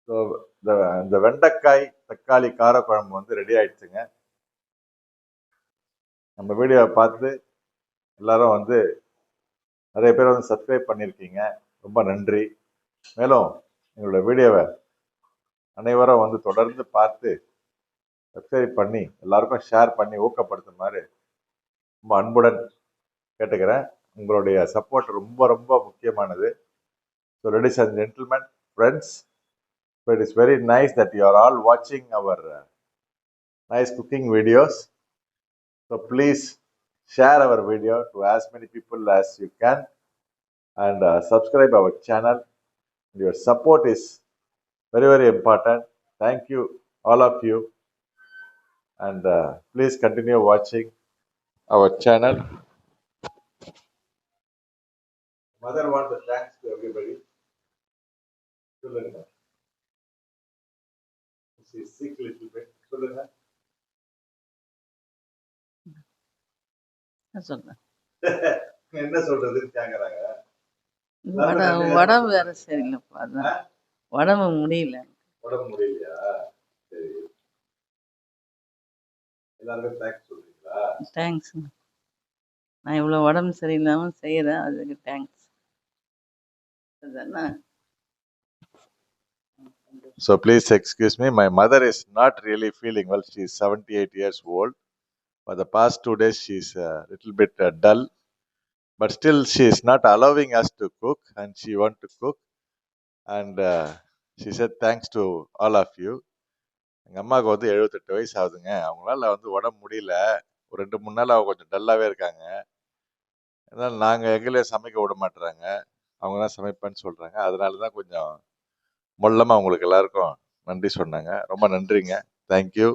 So இந்த வெண்டைக்காய் தக்காளி காரக்குழம்பு வந்து ரெடி ஆயிடுச்சுங்க. நம்ம வீடியோவை பார்த்து எல்லாரும் வந்து நிறைய பேர் வந்து சப்ஸ்கிரைப் பண்ணியிருக்கீங்க, ரொம்ப நன்றி. மேலும் எங்களோட வீடியோவை அனைவரும் வந்து தொடர்ந்து பார்த்து சப்ஸ்கிரைப் பண்ணி எல்லாருக்கும் ஷேர் பண்ணி ஊக்கப்படுத்துமாறு ரொம்ப அன்புடன் கேட்டுக்கிறேன். உங்களுடைய சப்போர்ட் ரொம்ப ரொம்ப முக்கியமானது. So ladies and gentlemen, friends, so it is very nice that you are all watching our nice cooking videos. So please share our video to as many people as you can and subscribe our channel. Your support is very very important. Thank you all of you, and please continue watching our channel. Mother wants the thanks to everybody. சொல்லுங்க. She is sick little bit. சொல்லுங்க. சொல்றேன். என்ன சொல்றதுன்னு கேக்குறாங்க. உடம்பு வேற சரியில்லைப்பா, அதான் உடம்பு முடியல. உடம்பு முடியலையா? சரி, எல்லாருக்கும் தேங்க்ஸ் சொல்றீங்களா? தேங்க்ஸ். நான் இவ்வளவு உடம்பு சரியில்லாம செய்யறேன், அதுக்கு thanks. So please excuse me, my mother is not really feeling well. She is 78 years old. For the past 2 days she is a little bit dull, but still she is not allowing us to cook and she want to cook, and she said thanks to all of you. எங்கள் அம்மாவுக்கு வந்து 78 வயசு ஆகுதுங்க. அவங்களால வந்து உடம்பு முடியல. ஒரு 2-3 நாள் அவங்க கொஞ்சம் டல்லாகவே இருக்காங்க. அதனால் நாங்கள் எங்களையும் சமைக்க விட மாட்டுறாங்க. அவங்க தான் சமைப்பேன்னு சொல்கிறாங்க. அதனால தான் கொஞ்சம் மொல்லமாக உங்களுக்கு எல்லாருக்கும் நன்றி சொன்னாங்க. ரொம்ப நன்றிங்க. தேங்க்யூ.